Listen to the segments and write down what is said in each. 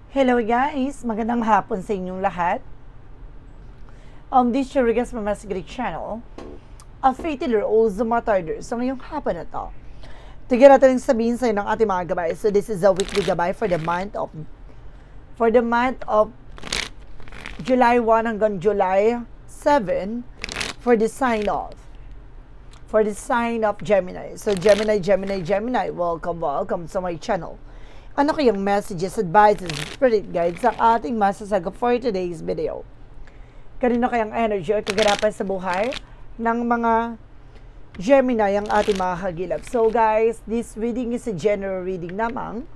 Hello guys! Magandang hapon sa inyong lahat. This is Rigas Mamas Greek channel. A fatal rules the martyrs. So ngayong hapon na to, tigyan natin sabihin sa ng ating mga gabay. So this is a weekly gabay for the month of July 1 hanggang July 7 for the sign of Gemini. So Gemini, welcome to my channel. Ano kayang messages, advices, spirit guides ang ating masasagot for today's video? Kanino kayang energy o kaganapan sa buhay ng mga Gemini ang ating mga hagilap? So guys, this reading is a general reading namang.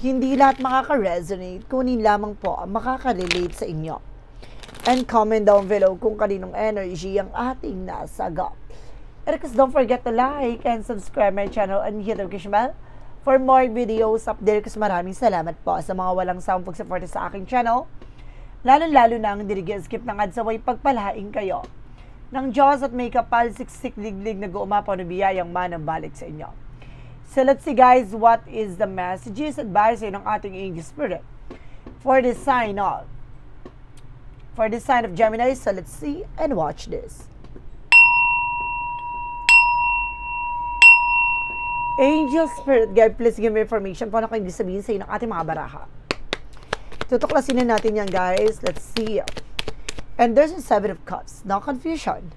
Hindi lahat makaka-resonate, kunin lamang po ang makaka-relate sa inyo. And comment down below kung kaninong energy ang ating nasagot. And because don't forget to like and subscribe my channel and hit the notification bell for more videos update. Kasi maraming salamat po sa mga walang sawang pag-support sa aking channel. Lalo-lalo na ang dirigil-skip ng adsaway pagpalaing kayo ng Diyos at may kapal siksik liglig na guumapaw na biyayang manang balik sa inyo. So let's see guys, what is the messages, advice ng ating angel spirit for the sign of Gemini. So let's see and watch this. Angel Spirit Guide, please give me information paano kayo sabihin sa inyo ng ating mga baraha. Tutuklasin na natin yan guys. Let's see. And there's a 7 of Cups. No confusion.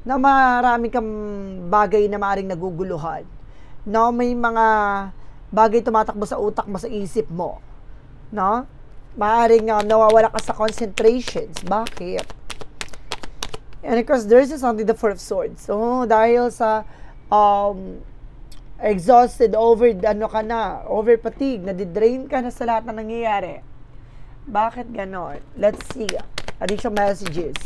Na marami kang bagay na maaaring naguguluhan. No, may mga bagay tumatakbo sa utak mo, sa isip mo. No? Maaaring nawawala ka sa concentrations. Bakit? And of course, there's something, the 4 of Swords. So, dahil sa exhausted, over fatigue, nadidrain ka na sa lahat na nangyayari. Bakit ganon? Let's see. Additional messages.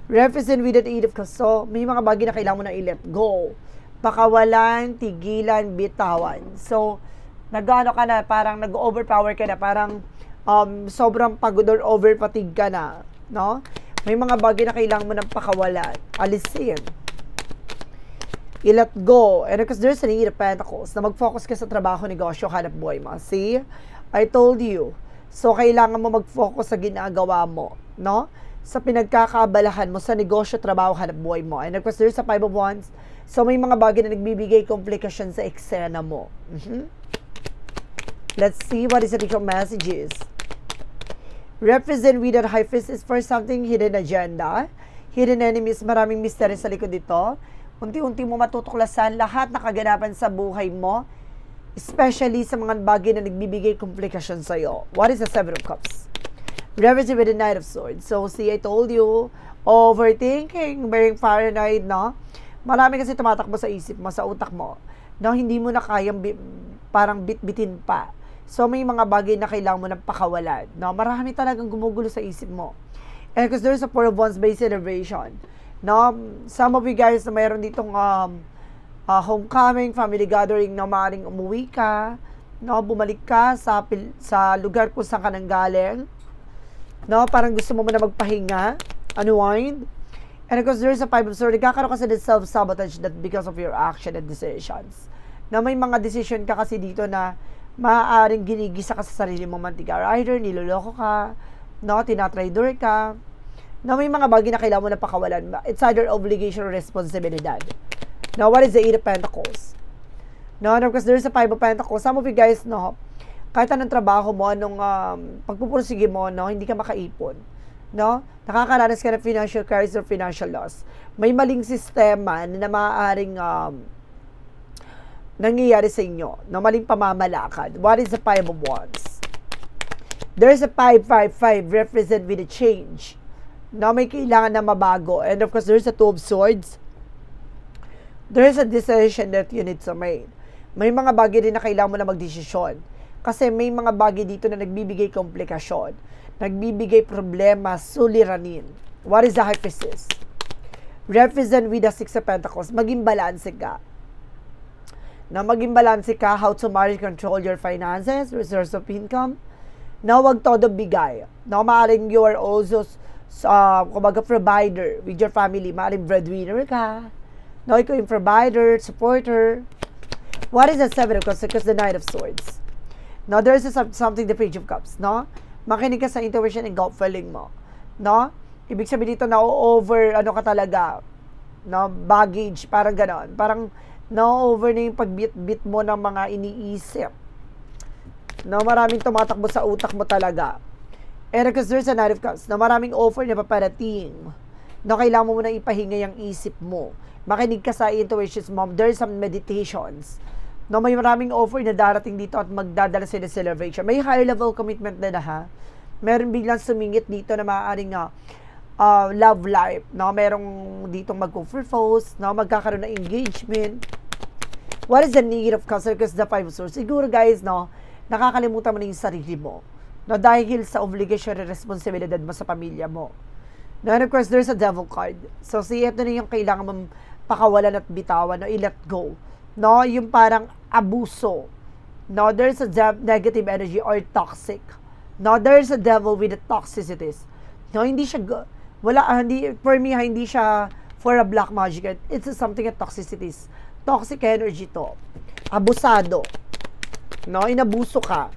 Represent with the 8 of Cups. So, may mga bagay na kailangan mo na i-let go. Pakawalan, tigilan, bitawan. So, nag-ano ka na, parang nag-overpower ka na, parang sobrang pagod or over fatigue ka na. No? May mga bagay na kailangan mo ng pakawalan. Alisin. I-let go. And because there's an 8 of Pentacles na mag-focus ka sa trabaho, negosyo, hanap buhay mo. See? I told you. So, kailangan mo mag-focus sa ginagawa mo. No? Sa pinagkakaabalahan mo sa negosyo, trabaho, hanap buhay mo. And of course, there's a 5 of Wands. So, may mga bagay na nagbibigay komplikasyon sa eksena mo. Let's see what is the different messages. Represent with that High Priestess for something hidden agenda. Hidden enemies, maraming mystery sa likod dito. Unti-unti mo matutuklasan lahat na kaganapan sa buhay mo, especially sa mga bagay na nagbibigay komplikasyon sa iyo. What is the 7 of Cups? Represent with the Knight of Swords. So, see, I told you, overthinking, being paranoid, no? Marami kasi tumatakbo sa isip mo, sa utak mo, no? Hindi mo na kayang parang bitbitin pa. So, may mga bagay na kailangan mo ng pakawalan, no? Marami talagang gumugulo sa isip mo. And because there's a 4 of Wands based celebration. No, some of you guys na mayroon ditong homecoming, family gathering, no, maaaring umuwi ka, no, bumalik ka sa lugar kung saan ka nanggaling, no, parang gusto mo na magpahinga, unwind. And of course, there's a 5 of Swords, nagkakaroon kasi ng self-sabotage that because of your action and decisions. Na may mga decision ka kasi dito na maaaring ginigisa ka sa sarili mo, mantika, either niloloko ka, no, tinatraidor ka, na may mga bagay na kailangan mo na pakawalan. It's either obligation or responsibilidad. Now, what is the 8 of Pentacles? No, because there's a 5 of Pentacles. Some of you guys, no, kahit anong trabaho mo, anong pagpupursige mo, no, hindi ka makaipon. No? Nakakaranas ka ng financial crisis or financial loss. May maling sistema na maaaring nangyayari sa inyo. No, maling pamamalakad. What is the 5 of Wands? There's a 555 represent with a change. No, may kailangan na mabago. And of course, there's a 2 of Swords. There's a decision that you need to make. May mga bagay din na kailangan mo na magdesisyon. Kasi may mga bagay dito na nagbibigay komplikasyon. Nagbibigay problema, suliranin. What is the High Priestess? Represent with the 6 of Pentacles. Maging balanse ka. Na maging balanse ka, how to manage, control your finances, resource of income. Na wag todo bigay. Na maaaring you are also kumbaga provider with your family, maaaring breadwinner ka, no, ikaw yung provider, supporter. What is the 7 of Cups? Because the Knight of Swords. No, there is something, the Page of Cups, no? Makinig ka sa intuition and gut feeling mo. No? Ibig sabihin dito, na-over, ano ka talaga, no? Baggage, parang ganon. Parang, na-over na yung pagbit-bit mo ng mga iniisip. No? Maraming tumatakbo sa utak mo talaga. And because there's a Knight of Cups, na maraming offer na paparating. No? Kailangan mo muna ipahinga yung isip mo. Makinig ka sa intuitions mo. There's some meditations. No, may maraming offer na darating dito at magdadala sila sa celebration. May higher level commitment na ha. Meron biglang sumingit dito na maaaring love life. No, merong dito mag-propose, no, magkakaroon ng engagement. What is the need of Cancer? Because the Five of Swords. Siguro guys, no, nakakalimutan mo na yung sarili mo. No, dahil sa obligation at responsibilidad mo sa pamilya mo. No, and of course, there's a Devil card. So, ito na yung kailangan mong pakawalan at bitawan, no, i-let go. No, yung parang abuso. No, there's a negative energy or toxic. No, there's a devil with the toxicities. No, hindi siya, for me, hindi siya for a black magic. It's something at toxicities. Toxic energy to. Abusado. No, inabuso ka.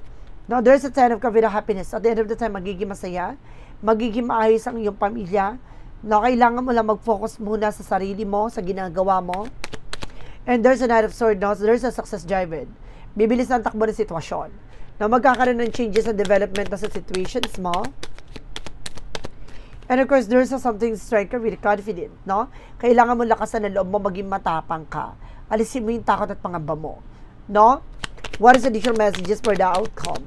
No, there's a Ten of Cups with a happiness. At the end of the time, magiging masaya. Magiging maayos ang iyong pamilya. No, kailangan mo lang mag-focus muna sa sarili mo, sa ginagawa mo. And there's a Knight of Swords, no? So there's a success driven. Bibilis ang takbo ng sitwasyon. No, magkakaroon ng changes sa development sa situations mo. And of course, there's a something striker with confident, no? Kailangan mo lakasan ng loob mo, maging matapang ka. Alisin mo yung takot at pangamba mo. No? What is the additional messages for the outcome?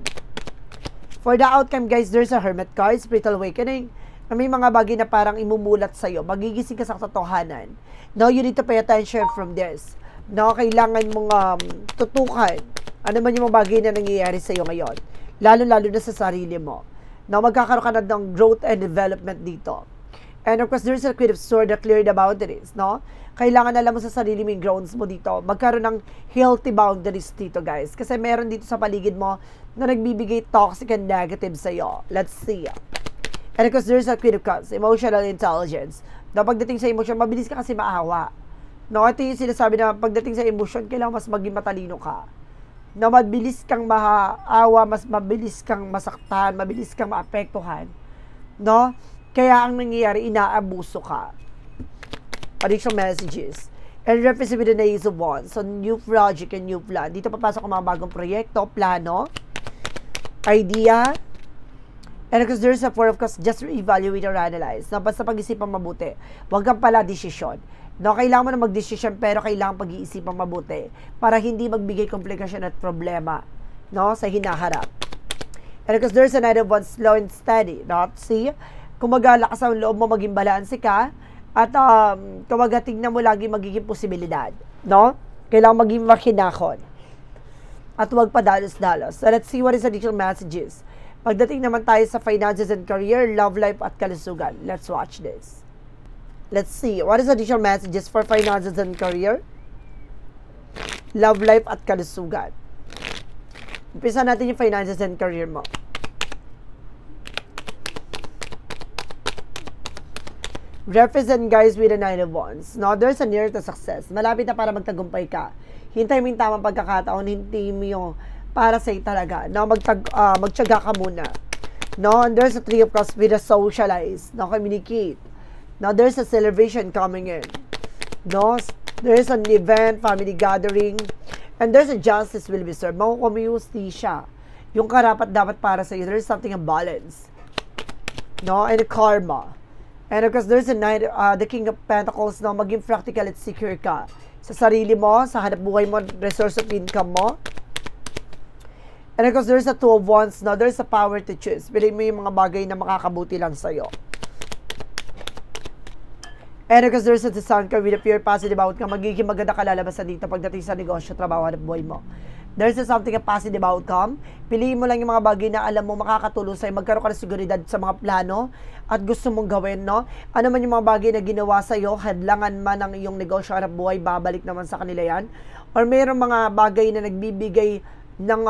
For the outcome, guys, there's a Hermit card, spiritual awakening. May mga bagay na parang imumulat sa'yo. Magigising ka sa katotohanan. No, you need to pay attention from this. No, kailangan mong tutukan. Ano man yung mga bagay na nangyayari sa'yo ngayon. Lalo-lalo na sa sarili mo. No, magkakaroon ka na ng growth and development dito. And of course, there's a Queen of Swords that clear the boundaries. No? Kailangan alam mo sa sarili mo yung grounds mo dito. Magkaroon ng healthy boundaries dito, guys. Kasi meron dito sa paligid mo na nagbibigay toxic and negative sa'yo. Let's see. And of course, there's a Queen of Cups, emotional intelligence. No, pagdating sa emotion, mabilis ka kasi maawa. No, ito yung sinasabi na pagdating sa emotion, kailangan mas maging matalino ka. No, mabilis kang maawa, mas mabilis kang masaktan, mabilis kang maapektuhan. No? Kaya ang nangyayari, inaabuso ka. Additional messages. And represent with the Ace of Wands. So, new project and new plan. Dito papasok ang mga bagong proyekto, plano, idea. And because there's a Four of Cups, just evaluate or analyze. No, basta pag-isipan mabuti. Huwag kang pala desisyon. No, kailangan mo na mag-desisyon pero kailangan pag-iisipan mabuti para hindi magbigay komplikasyon at problema, no, sa hinaharap. And because there's a Knight of Wands, slow and steady. Not see? Kumaga, lakas ang loob mo, maging balanse ka at kumaga, tignan mo lagi magiging posibilidad. No? Kailangan maging makinakon. At huwag pa dalos-dalos. So let's see what is additional messages. Pagdating naman tayo sa finances and career, love life at kalusugan. Let's watch this. Let's see. What is additional messages for finances and career? Love life at kalusugan. Umpisa natin yung finances and career mo. Represent, guys, with a Nine of Wands. No, there's a near to success. Malapit na para magtagumpay ka. Hintay mo yung tamang pagkakataon. Hintay mo yung para sa'yo talaga. No, magtiyaga ka muna. No, and there's a Three of Cups with a socialize. No, communicate. Now, there's a celebration coming in. No, there's an event, family gathering, and there's a justice will be served. Makukomiyusti siya. Yung karapat dapat para sa'yo. There's something of balance. No, and a karma. And of course, there's a Knight, the King of Pentacles. No, maging practical at secure ka. Sa sarili mo, sa hanap buhay mo, resource of income mo. And of course, there's a Two of Wands. No, there's a power to choose. Piliin mo yung mga bagay na makakabuti lang sa'yo. And because there's a Sun card with a pure positive outcome, magiging maganda kalalabasan dito pagdating sa negosyo, trabaho, at buhay mo. There's a something a positive outcome. Piliin mo lang yung mga bagay na alam mo makakatulong sa'yo, magkaroon ka ng seguridad sa mga plano at gusto mong gawin, no? Ano man yung mga bagay na ginawa sa'yo, hadlangan man ang iyong negosyo at buhay, babalik naman sa kanila yan. Or mayroong mga bagay na nagbibigay ng,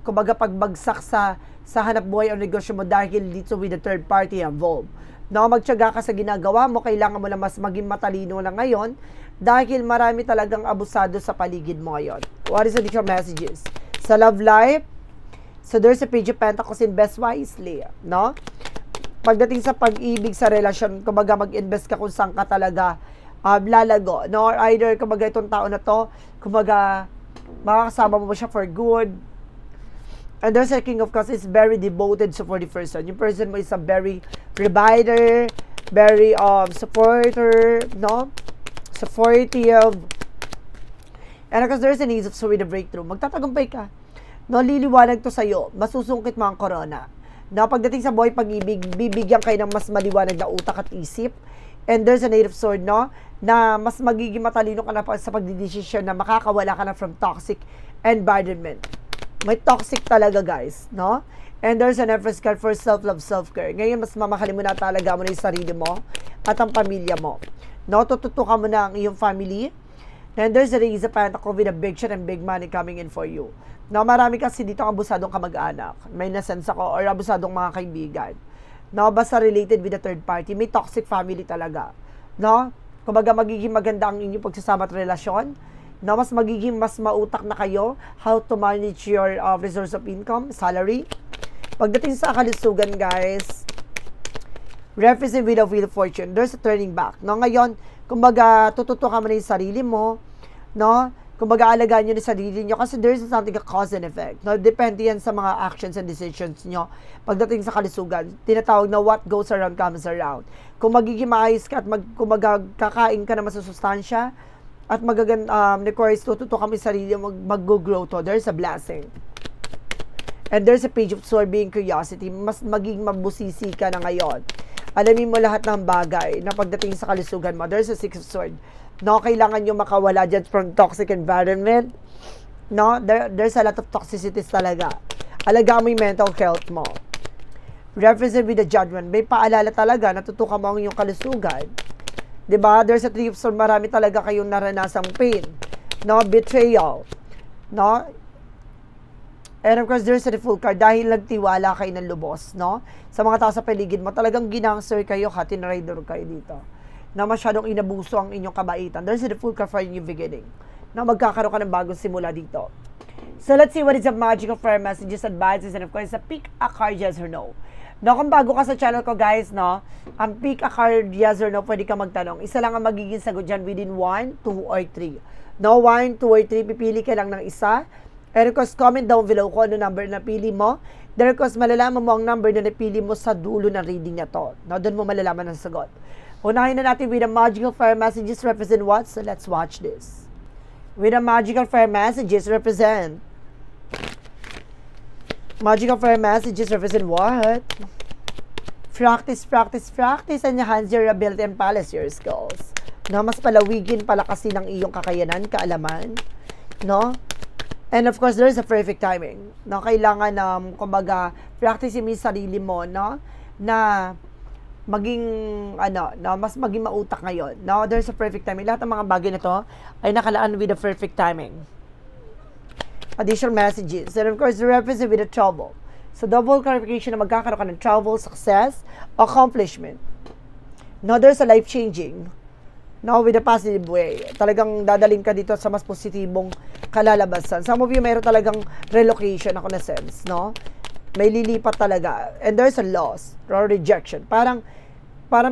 kumbaga, pagbagsak sa hanap buhay o negosyo mo dahil dito with the third party involved. No, magtiyaga ka sa ginagawa mo, kailangan mo na mas maging matalino lang ngayon dahil marami talagang abusado sa paligid mo ngayon. What is the additional messages? Sa love life, So, there's a Page of Pentacles, invest wisely, no? Pagdating sa pag-ibig sa relasyon, kumbaga mag-invest ka kung saan ka talaga lalago, no? Or either, kumbaga itong tao na to, kumbaga, makakasama mo siya for good. And there's a King of Cups is very devoted so for the person. Yung person mo is a very provider, very supporter, no? Supportive. And because there's a need of with a breakthrough, magtatagumpay ka. No, liliwanag to sa'yo. Masusungkit mo ang corona. No, pagdating sa buhay pag-ibig, bibigyan kayo ng mas maliwanag na utak at isip. And there's a Knight of Swords, no? Na mas magiging matalino ka na sa pagdidesisyon na makakawala ka na from toxic environment. May toxic talaga, guys, no? And there's an Empress card for self-love, self-care. Ngayon, mas mamahalin mo na talaga mo na yung sarili mo at ang pamilya mo. No? Tututukan mo na ang iyong family. And there's a Raise of Pentacles with a big shot and big money coming in for you. No? Marami kasi dito ang abusadong kamag-anak. May nasense ako, or abusadong mga kaibigan. No? Basta related with a third party. May toxic family talaga. No? Kumbaga, magiging maganda ang inyong pagsasama at relasyon. No, mas magiging mas mautak na kayo how to manage your resource of income, salary. Pagdating sa kalusugan, guys, represent with a wheel of fortune, there's a turning back. No, ngayon, kumbaga, tututukan mo na yung sarili mo, no? Kumbaga, alagaan nyo na sarili nyo kasi there's something a cause and effect. No? Depende yan sa mga actions and decisions nyo. Pagdating sa kalusugan, tinatawag na what goes around comes around. Kung magiging maayos ka at kumbaga, kakain ka na masusustansya, at requires tututukan mo yung sarili mo, mag-grow to. There's a blessing. And there's a Page of Swords being curiosity. Mas maging mabusisi ka na ngayon. Alamin mo lahat ng bagay na pagdating sa kalusugan mo. There's a Six of Swords. No, kailangan nyo makawala dyan from toxic environment. No, there's a lot of toxicities talaga. Alagaan mo yung mental health mo. Represent with the Judgment. May paalala talaga na tutukan mo ang iyong kalusugan. Diba? There's a Three of Swords. Marami talaga kayong naranasang pain. No? Betrayal. No? And of course, there's a Full card. Dahil nagtiwala kayo ng lubos. No? Sa mga tao sa paligid mo, talagang ginangster kayo, tinrider kayo dito. Na masyadong inabuso ang inyong kabaitan. There's a Full card for a new beginning. Na magkakaroon ka ng bagong simula dito. So let's see what is the magical fire messages, advices, and of course, pick a card, yes or no. No, kung bago ka sa channel ko, guys, no, ang pick a card, yes or no, pwede ka magtanong. Isa lang ang magiging sagot dyan within 1, 2, or 3. No, 1, 2, or 3, pipili ka lang ng isa. And of course, comment down below kung ano number na pili mo. Then of course, malalaman mo ang number na napili mo sa dulo ng reading na to. No, doon mo malalaman ang sagot. Unahin na natin with the magical fire messages represent what? So let's watch this. With the magical fire messages represent magical fire messages represent what? Practice, practice, practice, and enhance your ability and polish your skills. No, mas palawigin, palakasin ang iyong kakayanan, kaalaman. No? And of course, there's a perfect timing. No, kailangan kumbaga, practice mo yung sarili mo, no? Na maging, mas maging mautak ngayon. No, there's a perfect timing. Lahat ng mga bagay na to ay nakalaan with a perfect timing. Additional messages. And of course, represent with a trouble. So, double clarification na magkakaroon ka ng trouble, success, accomplishment. No, there's a life-changing. No, with a positive way. Talagang dadaling ka dito sa mas positibong kalalabasan. Some of you, mayroon talagang relocation ako na sense, no? May lilipat talaga. And there's a loss or rejection. Parang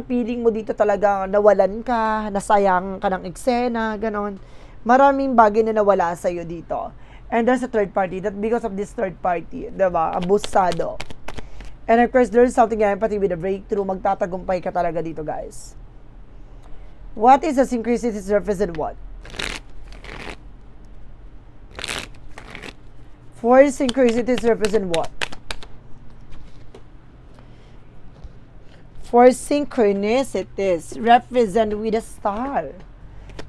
feeling mo dito talaga nawalan ka, nasayang ka ng eksena, ganon. Maraming bagay na nawala sa'yo dito. And there's a third party that because of this third party, diba, abusado. And of course, there's something empathy with a breakthrough. Magtatagumpay ka talaga dito, guys. What is a synchronicity represent what? Four synchronicities represent what? Four synchronicities represent with a star.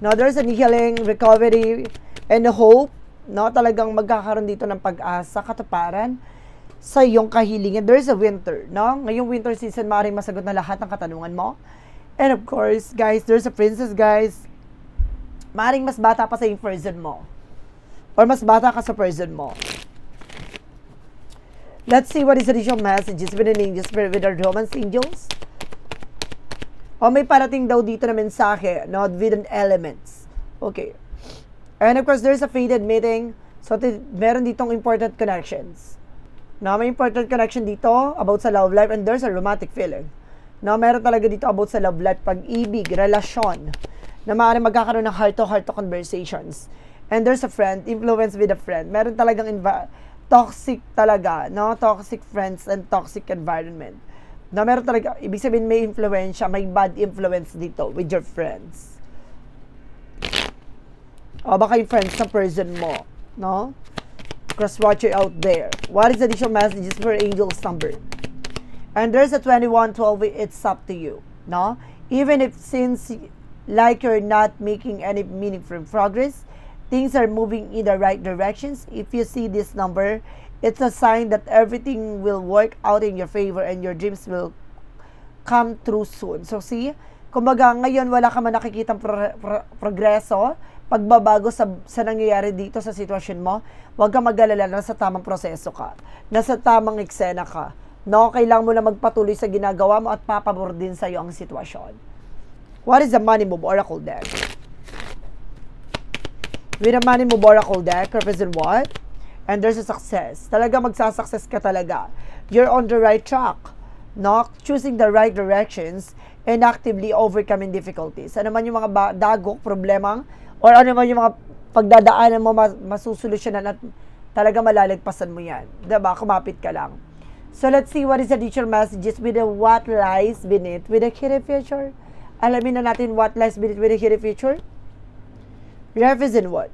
Now, there's a healing, recovery, and hope. No, talagang magkakaroon dito ng pag-asa, katuparan sa iyong kahilingan. There's a winter, no? Ngayong winter season, maaaring masagot na lahat ng katanungan mo. And of course, guys, there's a princess, guys. Maaaring mas bata pa sa yung person mo. Or mas bata ka sa person mo. Let's see what is additional messages with an angel spirit with our romance angels. O may parating daw dito na mensahe, no? With an elements. Okay. And of course, there's a fated meeting. So, meron ditong important connections. No, may important connection dito about sa love life, and there's a romantic feeling. No, meron talaga dito about sa love life, pag-ibig, relasyon, na maaaring magkakaroon ng heart-to-heart conversations. And there's a friend, influence with a friend. Meron talagang toxic talaga, no? Toxic friends and toxic environment. No, meron talaga, ibig sabihin may influensya, may bad influence dito with your friends. O baka yung friends na person mo, no? Cross-watcher out there. What is the additional messages for Angel's number? And there's a 2112, it's up to you, no? Even if since like you're not making any meaningful progress, things are moving in the right directions. If you see this number, it's a sign that everything will work out in your favor and your dreams will come true soon. So see, kumbaga ngayon wala ka man nakikitang progreso, pagbabago sa nangyayari dito sa sitwasyon mo, huwag kang mag-alala, nasa tamang proseso ka, nasa tamang eksena ka. No, kailangan mo na magpatuloy sa ginagawa mo at papabor din sa iyo ang sitwasyon. What is the money move oracle deck? With the money move oracle deck, represent what? And there's a success. Talaga magsasucess ka talaga. You're on the right track. No? Choosing the right directions and actively overcoming difficulties. Ano man yung mga dagok, problema, or ano man yung mga pagdadaanan mo, masusolusyonan at talaga malalagpasan mo yan. Diba? Kumapit ka lang. So let's see what is the teacher messages with the what lies beneath with the hidden future. Alamin na natin what lies beneath with the hidden future. Represent what?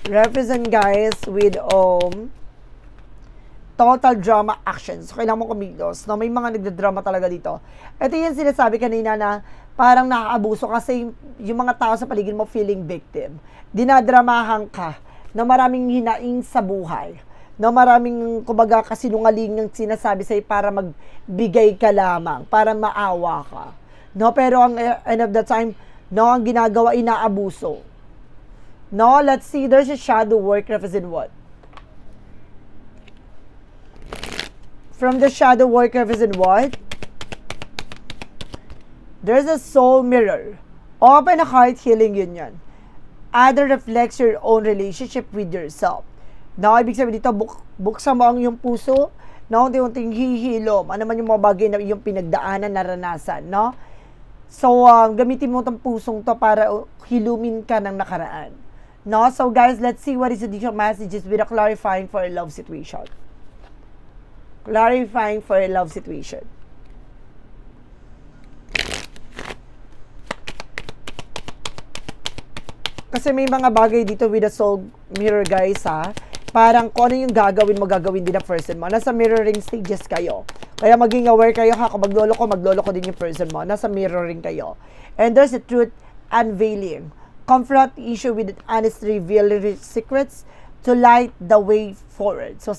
Represent guys with total drama actions. So, kailangan mo kumilos. No? May mga nagdadrama talaga dito. Ito yung sinasabi kanina na parang nakaabuso kasi yung mga tao sa paligid mo feeling victim. Dinadramahan ka na maraming hinaing sa buhay. Na maraming, kumbaga, kasinungaling ng sinasabi sa'yo para magbigay ka lamang, para maawa ka. No? Pero ang end of the time, no, ang ginagawa, inaabuso. No? Let's see, there's a shadow work represent what? From the shadow work represent what? There's a soul mirror. Open a heart healing union. Either reflects your own relationship with yourself. No, ibig sabihin dito, buksan mo ang iyong puso, no, unti-unting hihilom. Ano man yung mga bagay na iyong pinagdaanan, naranasan, no? So, gamitin mo itong pusong to para hilumin ka ng nakaraan. No? So, guys, let's see what is the additional messages with a clarifying for a love situation. Clarifying for a love situation. Kasi may mga bagay dito with the soul mirror, guys, ha? Parang kung ano yung gagawin mo, gagawin din na person mo. Nasa mirroring stages kayo. Kaya maging aware kayo, ha? Kung maglolo ko din yung person mo. Nasa mirroring kayo. And there's a truth unveiling. Confront issue with honest revealing secrets to light the way forward. So,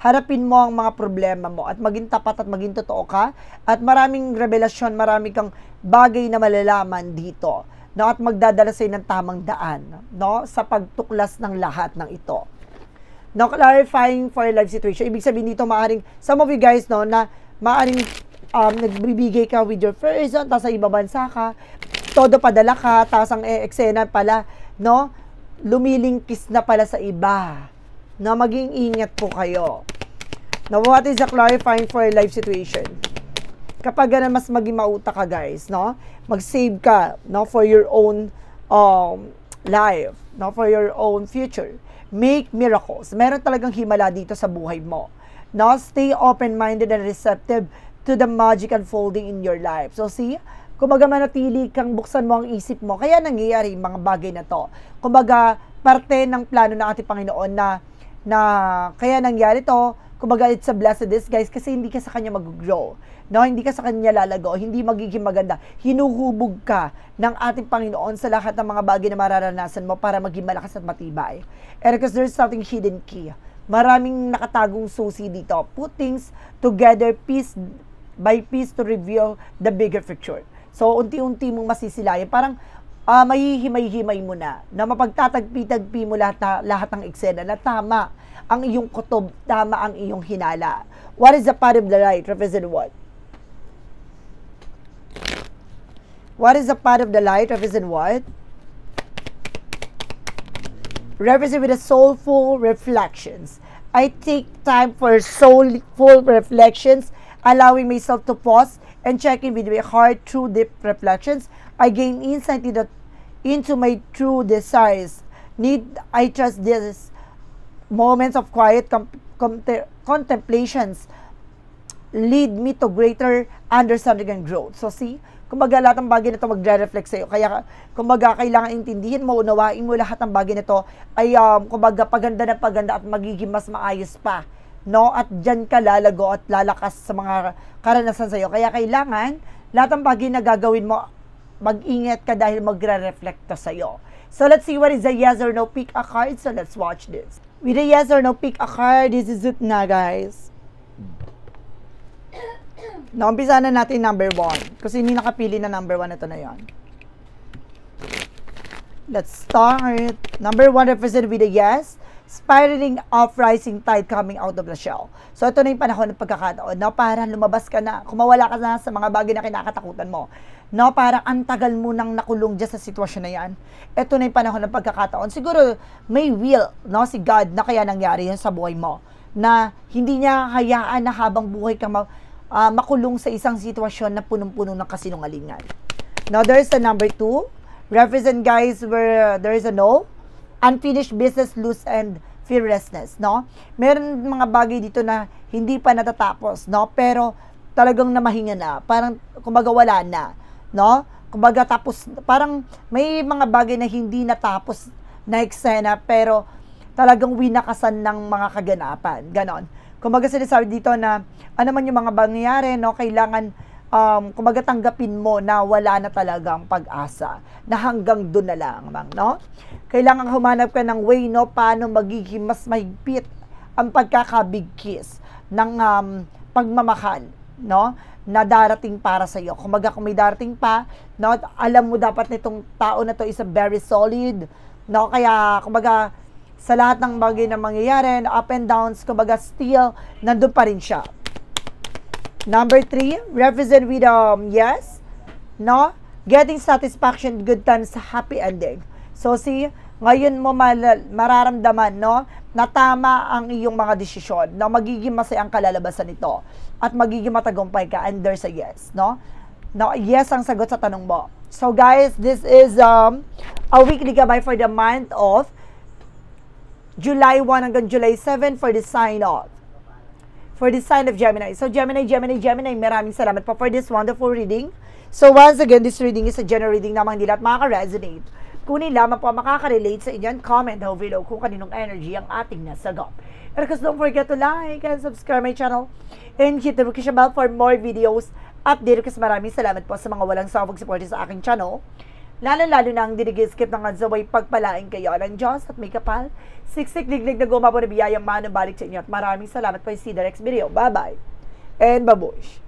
harapin mo ang mga problema mo at maging tapat at maging totoo ka. At maraming revelasyon, marami kang bagay na malalaman dito. No, at magdadala sa'yo ng tamang daan, no, sa pagtuklas ng lahat ng ito. No, clarifying for a life situation. Ibig sabihin dito, maaring, some of you guys, no, na maaring nagbibigay ka with your person, tapos sa ibang bansa ka, todo padala ka, tapos ang eksena pala, no, lumilingkis na pala sa iba. No, maging ingat po kayo. Now, what is the clarifying for a life situation? Kapag ganun, mas maging mauta ka, guys, no? Mag-save ka, no, for your own life, no, for your own future. Make miracles. Meron talagang himala dito sa buhay mo. No? Stay open-minded and receptive to the magic unfolding in your life. So, see, kumbaga manatili kang buksan mo ang isip mo, kaya nangyayari yung mga bagay na to. Kumbaga, parte ng plano ng ating Panginoon na kaya nangyari to, kumbaga it's a blessedness, guys, kasi hindi ka sa Kanya mag-grow. No, hindi ka sa Kanya lalago, hindi magiging maganda. Hinuhubog ka ng ating Panginoon sa lahat ng mga bagay na mararanasan mo para maging malakas at matibay. And because there's something hidden key. Maraming nakatagong susi dito. Put things together piece by piece to reveal the bigger picture. So, unti-unti mong masisilayan. Parang mahihimay-himay mo na mapagtatagpi-tagpi mo lahat ng eksena na tama ang iyong kutob, tama ang iyong hinala. What is the path of the light? Represent what? What is the path of the light? Represent what? represent with the soulful reflections. I take time for soulful reflections, allowing myself to pause and check in with my heart through deep reflections. I gain insight into my true desires. I trust these moments of quiet contemplations lead me to greater understanding and growth. So see, kumbaga lahat ng bagay na ito magre-reflect sa'yo. Kaya kumbaga kailangan intindihin mo, unawain mo lahat ng bagay na ito ay kumbaga paganda na paganda at magiging mas maayos pa. No? At dyan ka lalago at lalakas sa mga karanasan sa'yo. Kaya kailangan lahat ng bagay na gagawin mo, mag-ingat ka dahil magre-reflect to sa'yo. So let's see what is the yes or no pick a card. So let's watch this. With a yes or no pick a card, this is it na guys. Naumpisa na natin number 1. Kasi hindi nakapili na number 1 ito na yan. Let's start. Number 1 represented with a yes. Spiraling off rising tide coming out of the shell. So ito na yung panahon ng pagkakataon. No, parang lumabas ka na. Kumawala ka na sa mga bagay na kinakatakutan mo. No, parang ang tagal mo nang nakulong dyan sa sitwasyon na yan. Ito na yung panahon ng pagkakataon. Siguro may will, no, si God na kaya nangyari yun sa buhay mo. Na hindi niya hayaan na habang buhay ka makulong sa isang sitwasyon na punong-puno ng kasinungalingan. Now, there's the number 2. Represent guys where there is a no. Unfinished business, loose, and fearlessness, no? Meron mga bagay dito na hindi pa natatapos, no? Pero talagang namahinga na. Parang, kumbaga, wala na, no? Kumbaga, tapos, parang may mga bagay na hindi natapos na eksena, pero talagang winakasan ng mga kaganapan. Ganon. Kumbaga, sinasabi dito na, ano man yung mga nangyayari, no? Kailangan, kumbaga, tanggapin mo na wala na talagang pag-asa. Na hanggang doon na lang, no? Kailangan humanap ka ng way, no, paano magiging mas mahigpit ang pagkakabigkis ng pagmamahal, no, na darating para sa iyo. Kumbaga, kung may darating pa, no, alam mo dapat nitong tao na to is a very solid, no, kaya, kumbaga, sa lahat ng bagay na mangyayari, up and downs, kumbaga, still, nandun pa rin siya. Number 3, represent with yes, no, getting satisfaction, good times, happy ending. So, see, ngayon mo mararamdaman, no, na tama ang iyong mga desisyon, na magiging masaya ang kalalabasan nito, at magiging matagumpay ka, and there's a yes, no? Now, yes ang sagot sa tanong mo. So, guys, this is a weekly gabay for the month of July 1 hanggang July 7 for the sign of Gemini. So, Gemini, maraming salamat po for this wonderful reading. So, once again, this reading is a general reading namang hindi lahat makaka-resonate. Kunin lamang po makaka-relate sa inyo, comment down below kung kaninong energy ang ating nasagap. And of course, don't forget to like and subscribe my channel and hit the notification bell for more videos. Update kasi maraming salamat po sa mga walang sawag support sa aking channel. Lalo-lalo na ang dinigil-skip ng adsaway pagpalain kayo ng Diyos at may kapal. Siksik liglig na gumapo na biyayang manong balik sa inyo at maraming salamat po. See you the next video. Bye-bye and babush.